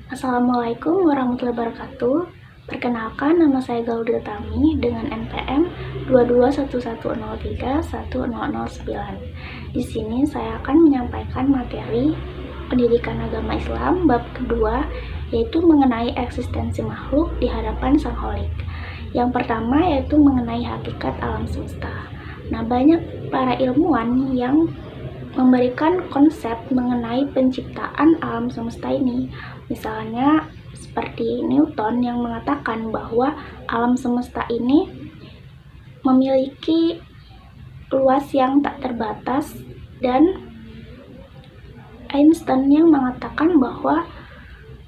Assalamualaikum warahmatullahi wabarakatuh. Perkenalkan, nama saya Gaudil Tami dengan NPM 2211031009. Di sini saya akan menyampaikan materi pendidikan agama Islam bab kedua, yaitu mengenai eksistensi makhluk di hadapan Sang Kholik. Yang pertama yaitu mengenai hakikat alam semesta. Nah, banyak para ilmuwan yang memberikan konsep mengenai penciptaan alam semesta ini. Misalnya seperti Newton yang mengatakan bahwa alam semesta ini memiliki luas yang tak terbatas, dan Einstein yang mengatakan bahwa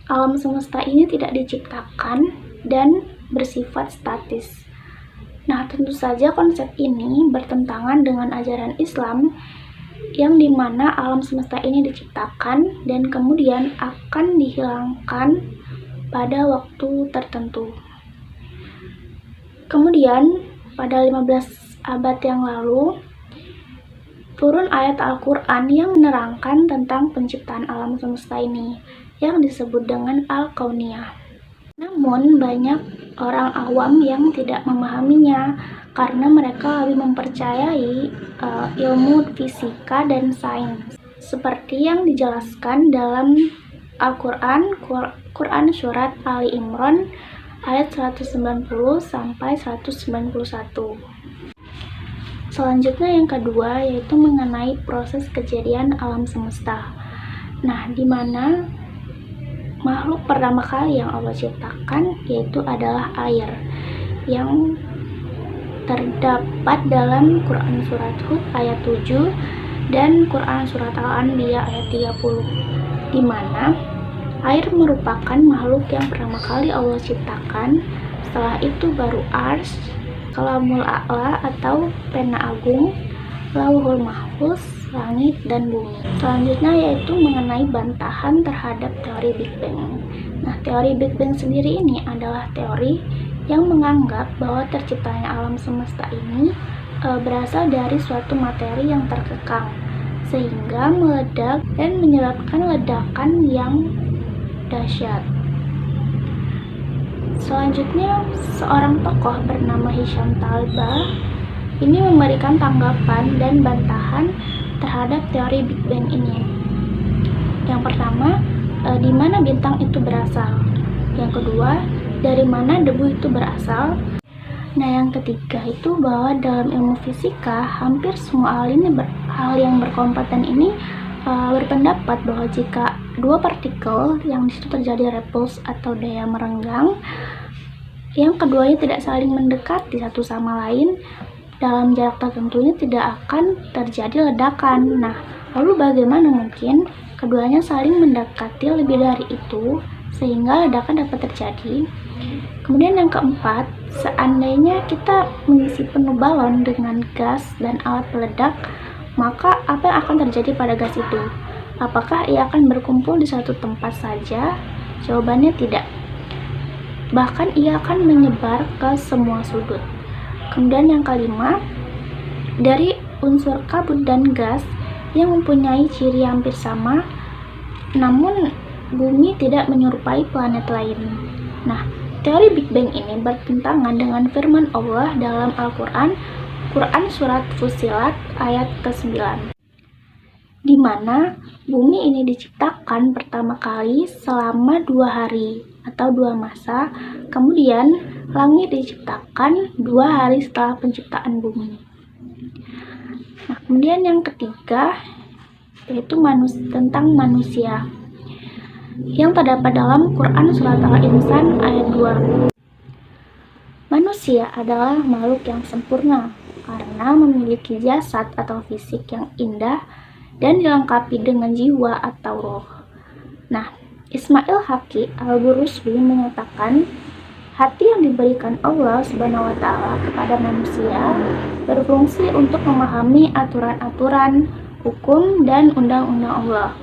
alam semesta ini tidak diciptakan dan bersifat statis. Nah, tentu saja konsep ini bertentangan dengan ajaran Islam yang dimana alam semesta ini diciptakan dan kemudian akan dihilangkan pada waktu tertentu. Kemudian pada 15 abad yang lalu turun ayat Al-Quran yang menerangkan tentang penciptaan alam semesta ini yang disebut dengan Al-Kauniyah. Namun banyak orang awam yang tidak memahaminya karena mereka lebih mempercayai ilmu fisika dan sains, seperti yang dijelaskan dalam Al-Quran, Quran Surat Ali Imran ayat 190 sampai 191. Selanjutnya yang kedua yaitu mengenai proses kejadian alam semesta. Nah, di mana makhluk pertama kali yang Allah ciptakan yaitu adalah air, yang terdapat dalam Quran Surat Hud ayat 7 dan Quran Surat Al-Anbiya ayat 30, di mana air merupakan makhluk yang pertama kali Allah ciptakan. Setelah itu baru Arsy, Kalamul A'la atau pena agung, Lauhul Mahfuz, langit dan bumi. Selanjutnya yaitu mengenai bantahan terhadap teori Big Bang. Nah, teori Big Bang sendiri ini adalah teori yang menganggap bahwa terciptanya alam semesta ini berasal dari suatu materi yang terkekang sehingga meledak dan menyebabkan ledakan yang dahsyat. Selanjutnya, seorang tokoh bernama Hisham Talbah ini memberikan tanggapan dan bantahan terhadap teori Big Bang ini. Yang pertama, di mana bintang itu berasal. Yang kedua, dari mana debu itu berasal. Nah, yang ketiga itu bahwa dalam ilmu fisika hampir semua hal yang berkompeten ini berpendapat bahwa jika dua partikel yang disitu terjadi repulse atau daya merenggang, yang keduanya tidak saling mendekati satu sama lain dalam jarak tertentu, ini tidak akan terjadi ledakan. Nah, lalu bagaimana mungkin keduanya saling mendekati lebih dari itu sehingga ledakan dapat terjadi? Kemudian yang keempat, seandainya kita mengisi penuh balon dengan gas dan alat peledak, maka apa yang akan terjadi pada gas itu? Apakah ia akan berkumpul di satu tempat saja? Jawabannya tidak. Bahkan ia akan menyebar ke semua sudut. Kemudian yang kelima, dari unsur kabut dan gas yang mempunyai ciri hampir sama, namun bumi tidak menyerupai planet lain. Nah, teori Big Bang ini bertentangan dengan firman Allah dalam Al-Quran, Quran Surat Fussilat ayat ke-9, di mana bumi ini diciptakan pertama kali selama 2 hari atau 2 masa, kemudian langit diciptakan 2 hari setelah penciptaan bumi. Nah, kemudian yang ketiga yaitu tentang manusia, yang terdapat dalam Quran Surat Al-Insan ayat 2. Manusia adalah makhluk yang sempurna karena memiliki jasad atau fisik yang indah dan dilengkapi dengan jiwa atau roh. Nah, Ismail Haqqi Al-Burusbi menyatakan hati yang diberikan Allah Subhanahu wa Ta'ala kepada manusia berfungsi untuk memahami aturan-aturan, hukum, dan undang-undang Allah.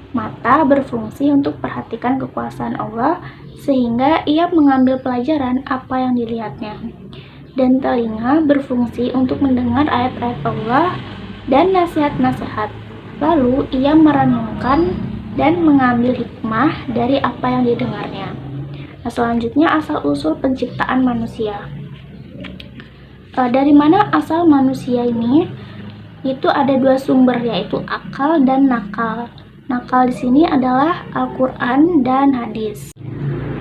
Mata berfungsi untuk perhatikan kekuasaan Allah sehingga ia mengambil pelajaran apa yang dilihatnya. Dan telinga berfungsi untuk mendengar ayat-ayat Allah dan nasihat-nasihat. Lalu ia merenungkan dan mengambil hikmah dari apa yang didengarnya. Nah, selanjutnya asal-usul penciptaan manusia. Dari mana asal manusia ini? Itu ada dua sumber, yaitu akal dan nakal. Nakal di sini adalah Al-Quran dan hadis.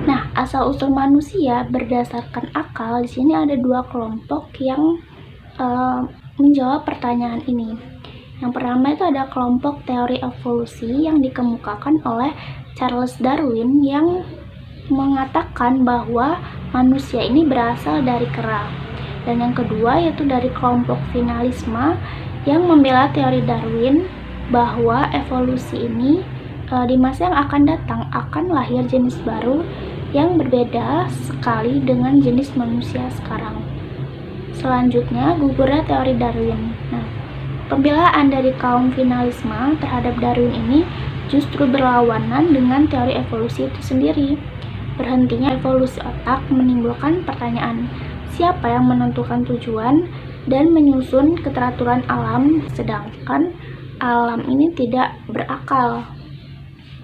Nah, asal-usul manusia berdasarkan akal di sini ada dua kelompok yang menjawab pertanyaan ini. Yang pertama itu ada kelompok teori evolusi yang dikemukakan oleh Charles Darwin yang mengatakan bahwa manusia ini berasal dari kera. Dan yang kedua yaitu dari kelompok finalisme yang membela teori Darwin bahwa evolusi ini di masa yang akan datang akan lahir jenis baru yang berbeda sekali dengan jenis manusia sekarang. Selanjutnya, gugurnya teori Darwin. Nah, pembelaan dari kaum finalisme terhadap Darwin ini justru berlawanan dengan teori evolusi itu sendiri. Berhentinya evolusi otak menimbulkan pertanyaan, siapa yang menentukan tujuan dan menyusun keteraturan alam, sedangkan alam ini tidak berakal.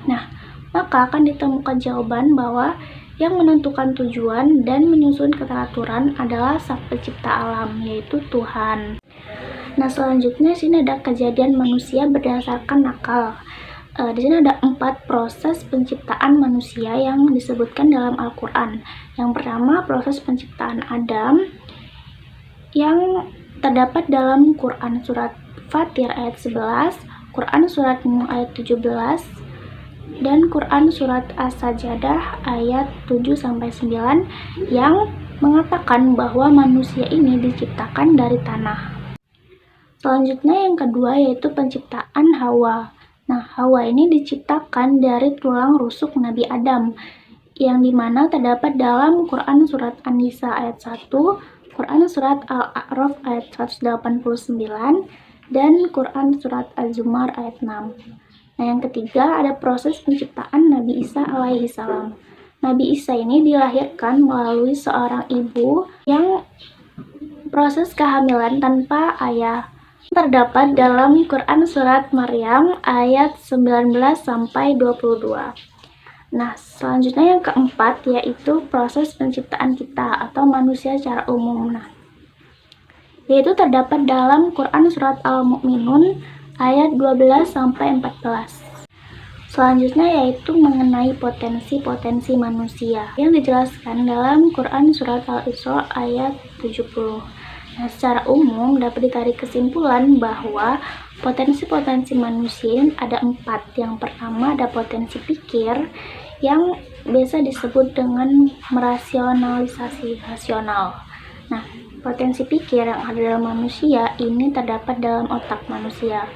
Nah, maka akan ditemukan jawaban bahwa yang menentukan tujuan dan menyusun keteraturan adalah Sang Pencipta alam, yaitu Tuhan. Nah, selanjutnya sini ada kejadian manusia berdasarkan akal. Di sini ada 4 proses penciptaan manusia yang disebutkan dalam Al-Quran. Yang pertama, proses penciptaan Adam yang terdapat dalam Quran surat Fatir ayat 11, Quran surat Nuh ayat 17, dan Quran surat As-Sajdah ayat 7-9 yang mengatakan bahwa manusia ini diciptakan dari tanah. Selanjutnya yang kedua yaitu penciptaan Hawa. Nah, Hawa ini diciptakan dari tulang rusuk Nabi Adam, yang dimana terdapat dalam Quran Surat An-Nisa ayat 1, Quran Surat Al-A'raf ayat 189, dan Quran Surat Az-Zumar ayat 6. Nah, yang ketiga ada proses penciptaan Nabi Isa alaihi salam. Nabi Isa ini dilahirkan melalui seorang ibu yang proses kehamilan tanpa ayah. Terdapat dalam Quran Surat Maryam ayat 19-22. Nah, selanjutnya yang keempat yaitu proses penciptaan kita atau manusia secara umum. Nah, yaitu terdapat dalam Quran Surat Al-Mu'minun ayat 12-14. Selanjutnya yaitu mengenai potensi-potensi manusia yang dijelaskan dalam Quran Surat Al-Isra ayat 70. Nah, secara umum dapat ditarik kesimpulan bahwa potensi-potensi manusia ada 4. Yang pertama ada potensi pikir yang biasa disebut dengan merasionalisasi rasional. Nah, potensi pikir yang ada dalam manusia ini terdapat dalam otak manusia.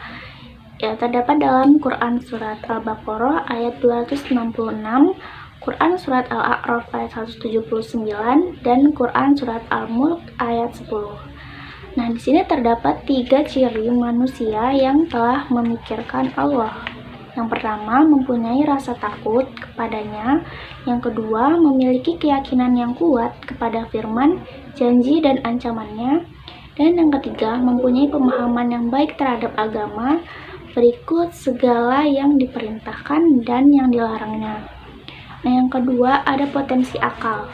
Ya, terdapat dalam Quran Surat Al-Baqarah ayat 266, Quran Surat Al-A'raf ayat 179, dan Quran Surat Al-Mulk ayat 10. Nah, di sini terdapat 3 ciri manusia yang telah memikirkan Allah. Yang pertama, mempunyai rasa takut kepadanya. Yang kedua, memiliki keyakinan yang kuat kepada firman, janji, dan ancamannya. Dan yang ketiga, mempunyai pemahaman yang baik terhadap agama, berikut segala yang diperintahkan dan yang dilarangnya. Nah, yang kedua ada potensi akal.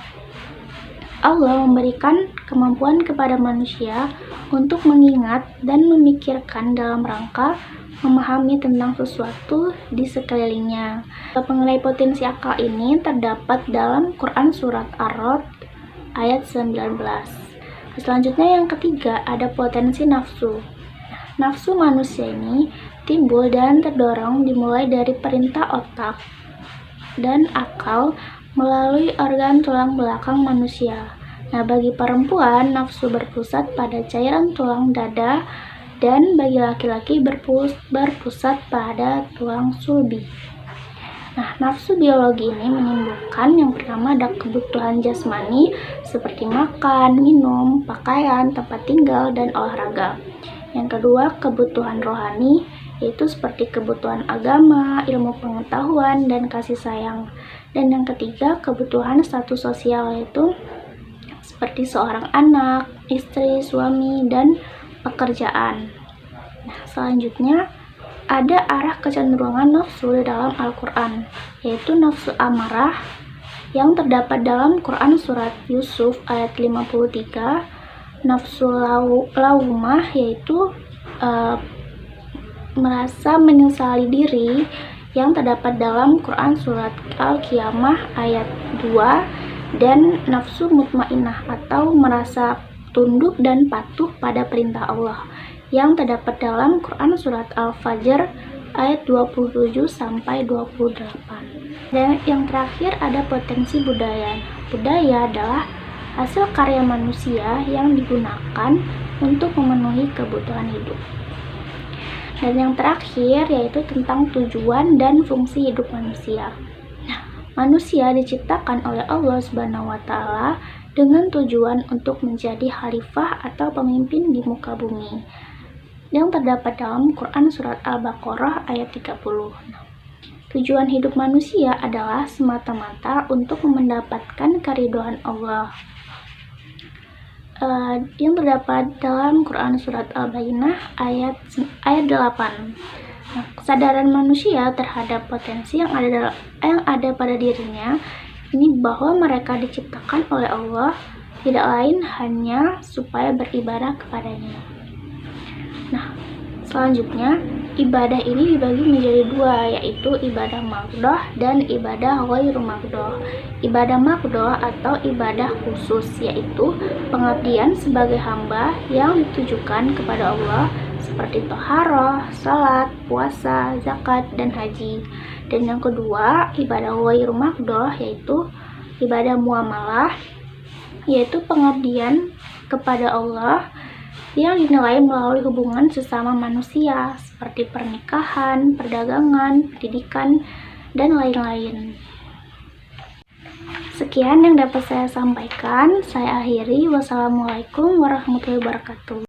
Allah memberikan kemampuan kepada manusia untuk mengingat dan memikirkan dalam rangka memahami tentang sesuatu di sekelilingnya. Mengenai potensi akal ini terdapat dalam Quran Surat Ar-Ra'd ayat 19. Selanjutnya yang ketiga ada potensi nafsu. Nafsu manusia ini timbul dan terdorong dimulai dari perintah otak dan akal melalui organ tulang belakang manusia. Nah, bagi perempuan, nafsu berpusat pada cairan tulang dada, dan bagi laki-laki berpusat pada tulang sulbi. Nah, nafsu biologi ini menimbulkan yang pertama ada kebutuhan jasmani seperti makan, minum, pakaian, tempat tinggal, dan olahraga. Yang kedua, kebutuhan rohani, yaitu seperti kebutuhan agama, ilmu pengetahuan, dan kasih sayang. Dan yang ketiga, kebutuhan status sosial, yaitu seperti seorang anak, istri, suami, dan pekerjaan. Nah, selanjutnya ada arah kecenderungan nafsu di dalam Al-Quran, yaitu nafsu amarah yang terdapat dalam Quran surat Yusuf ayat 53, nafsu laumah yaitu merasa menyesali diri yang terdapat dalam Quran surat Al-Qiyamah ayat 2, dan nafsu mutmainnah atau merasa tunduk dan patuh pada perintah Allah yang terdapat dalam Quran surat Al-Fajr ayat 27 sampai 28. Dan yang terakhir ada potensi budaya. Budaya adalah hasil karya manusia yang digunakan untuk memenuhi kebutuhan hidup. Dan yang terakhir yaitu tentang tujuan dan fungsi hidup manusia. Nah, manusia diciptakan oleh Allah Subhanahu wa taala dengan tujuan untuk menjadi khalifah atau pemimpin di muka bumi, yang terdapat dalam Quran surat Al-Baqarah ayat 30. Tujuan hidup manusia adalah semata-mata untuk mendapatkan keridhaan Allah, yang terdapat dalam Quran surat Al-Baqarah ayat 8. Nah, kesadaran manusia terhadap potensi yang ada pada dirinya ini bahwa mereka diciptakan oleh Allah tidak lain hanya supaya beribadah kepadanya. Nah, selanjutnya ibadah ini dibagi menjadi dua, yaitu ibadah maqdoh dan ibadah ghairu maqdoh. Ibadah maqdoh atau ibadah khusus yaitu pengabdian sebagai hamba yang ditujukan kepada Allah seperti thaharah, salat, puasa, zakat, dan haji. Dan yang kedua, ibadah ghairu maqdoh yaitu ibadah muamalah, yaitu pengabdian kepada Allah yang dinilai melalui hubungan sesama manusia seperti pernikahan, perdagangan, pendidikan, dan lain-lain. Sekian yang dapat saya sampaikan. Saya akhiri. Wassalamualaikum warahmatullahi wabarakatuh.